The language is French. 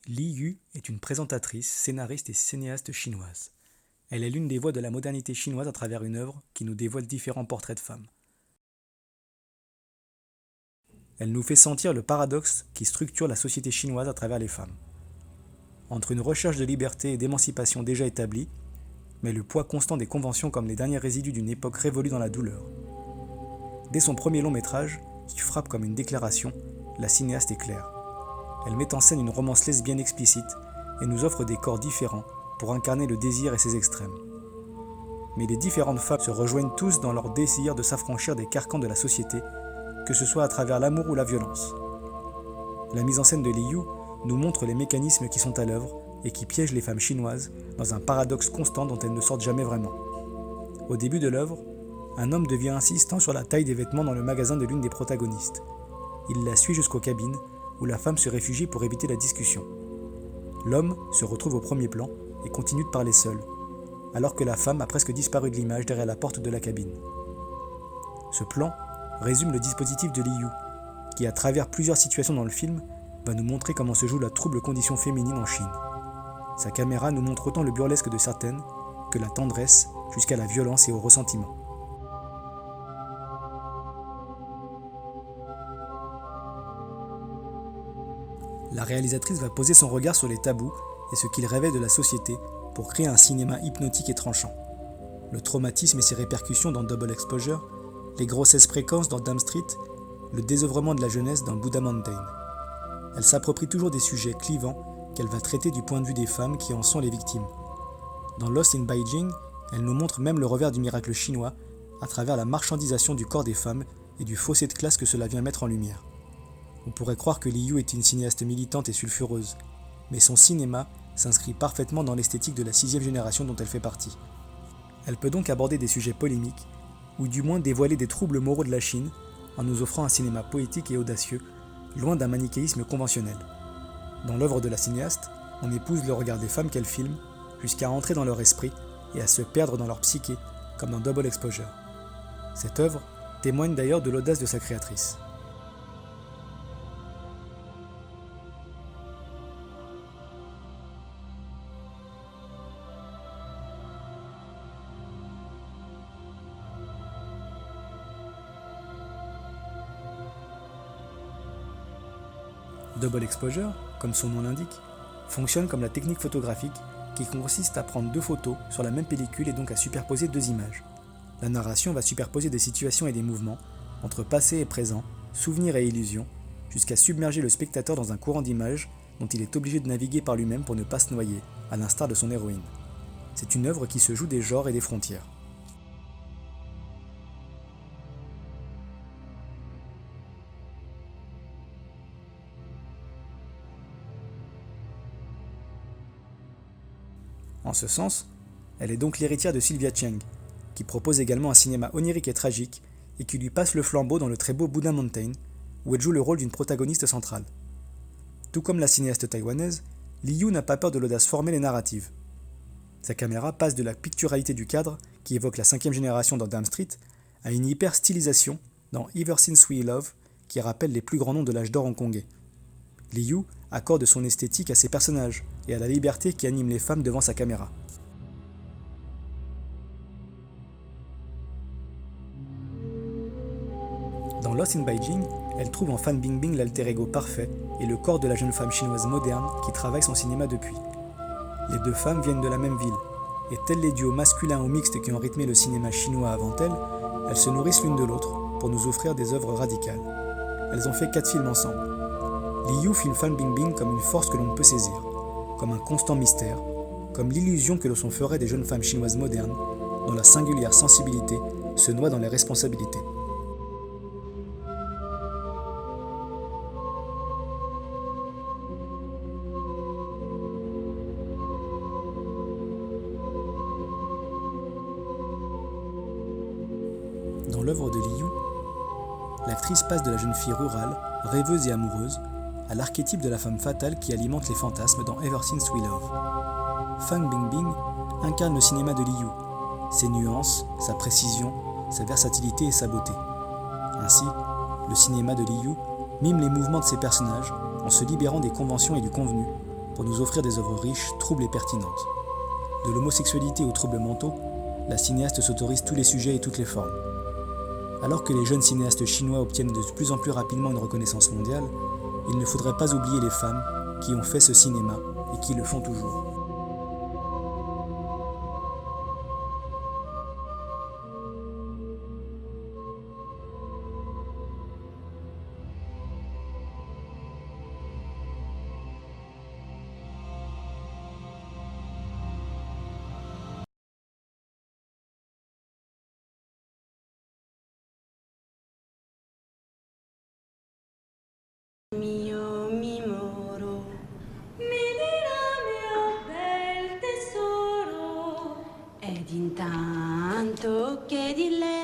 Li Yu est une présentatrice, scénariste et cinéaste chinoise. Elle est l'une des voix de la modernité chinoise à travers une œuvre qui nous dévoile différents portraits de femmes. Elle nous fait sentir le paradoxe qui structure la société chinoise à travers les femmes. Entre une recherche de liberté et d'émancipation déjà établie, mais le poids constant des conventions comme les derniers résidus d'une époque révolue dans la douleur. Dès son premier long métrage, qui frappe comme une déclaration, la cinéaste est claire. Elle met en scène une romance lesbienne explicite et nous offre des corps différents pour incarner le désir et ses extrêmes. Mais les différentes femmes se rejoignent tous dans leur désir de s'affranchir des carcans de la société, que ce soit à travers l'amour ou la violence. La mise en scène de Li Yu nous montre les mécanismes qui sont à l'œuvre et qui piègent les femmes chinoises dans un paradoxe constant dont elles ne sortent jamais vraiment. Au début de l'œuvre, un homme devient insistant sur la taille des vêtements dans le magasin de l'une des protagonistes. Il la suit jusqu'aux cabines, où la femme se réfugie pour éviter la discussion. L'homme se retrouve au premier plan et continue de parler seul, alors que la femme a presque disparu de l'image derrière la porte de la cabine. Ce plan résume le dispositif de Li Yu, qui à travers plusieurs situations dans le film, va nous montrer comment se joue la trouble condition féminine en Chine. Sa caméra nous montre autant le burlesque de certaines que la tendresse jusqu'à la violence et au ressentiment. La réalisatrice va poser son regard sur les tabous et ce qu'ils révèlent de la société pour créer un cinéma hypnotique et tranchant. Le traumatisme et ses répercussions dans Double Exposure, les grossesses précoces dans Dam Street, le désœuvrement de la jeunesse dans Buddha Mountain. Elle s'approprie toujours des sujets clivants qu'elle va traiter du point de vue des femmes qui en sont les victimes. Dans Lost in Beijing, elle nous montre même le revers du miracle chinois à travers la marchandisation du corps des femmes et du fossé de classe que cela vient mettre en lumière. On pourrait croire que Li Yu est une cinéaste militante et sulfureuse, mais son cinéma s'inscrit parfaitement dans l'esthétique de la 6e génération dont elle fait partie. Elle peut donc aborder des sujets polémiques, ou du moins dévoiler des troubles moraux de la Chine, en nous offrant un cinéma poétique et audacieux, loin d'un manichéisme conventionnel. Dans l'œuvre de la cinéaste, on épouse le regard des femmes qu'elle filme, jusqu'à entrer dans leur esprit et à se perdre dans leur psyché, comme dans Double Exposure. Cette œuvre témoigne d'ailleurs de l'audace de sa créatrice. Double Exposure, comme son nom l'indique, fonctionne comme la technique photographique qui consiste à prendre 2 photos sur la même pellicule et donc à superposer 2 images. La narration va superposer des situations et des mouvements, entre passé et présent, souvenirs et illusions, jusqu'à submerger le spectateur dans un courant d'images dont il est obligé de naviguer par lui-même pour ne pas se noyer, à l'instar de son héroïne. C'est une œuvre qui se joue des genres et des frontières. En ce sens, elle est donc l'héritière de Sylvia Cheng, qui propose également un cinéma onirique et tragique et qui lui passe le flambeau dans le très beau Buddha Mountain, où elle joue le rôle d'une protagoniste centrale. Tout comme la cinéaste taïwanaise, Li Yu n'a pas peur de l'audace formelle et narrative. Sa caméra passe de la picturalité du cadre, qui évoque la 5e génération dans Dam Street, à une hyper-stylisation dans Ever Since We Love, qui rappelle les plus grands noms de l'âge d'or hongkongais. Li Yu accorde son esthétique à ses personnages et à la liberté qui anime les femmes devant sa caméra. Dans Lost in Beijing, elle trouve en Fan Bingbing l'alter ego parfait et le corps de la jeune femme chinoise moderne qui travaille son cinéma depuis. Les 2 femmes viennent de la même ville, et tels les duos masculins ou mixtes qui ont rythmé le cinéma chinois avant elles se nourrissent l'une de l'autre pour nous offrir des œuvres radicales. Elles ont fait 4 films ensemble. Li Yu filme Fan Bingbing comme une force que l'on ne peut saisir, comme un constant mystère, comme l'illusion que l'on s'en ferait des jeunes femmes chinoises modernes, dont la singulière sensibilité se noie dans les responsabilités. Dans l'œuvre de Li Yu, l'actrice passe de la jeune fille rurale, rêveuse et amoureuse, à l'archétype de la femme fatale qui alimente les fantasmes dans Ever Since We Love. Fan Bingbing incarne le cinéma de Li Yu, ses nuances, sa précision, sa versatilité et sa beauté. Ainsi, le cinéma de Li Yu mime les mouvements de ses personnages en se libérant des conventions et du convenu, pour nous offrir des œuvres riches, troubles et pertinentes. De l'homosexualité aux troubles mentaux, la cinéaste s'autorise tous les sujets et toutes les formes. Alors que les jeunes cinéastes chinois obtiennent de plus en plus rapidement une reconnaissance mondiale, il ne faudrait pas oublier les femmes qui ont fait ce cinéma et qui le font toujours. Mio mimoro, mi dirà mio bel tesoro, ed intanto che di lei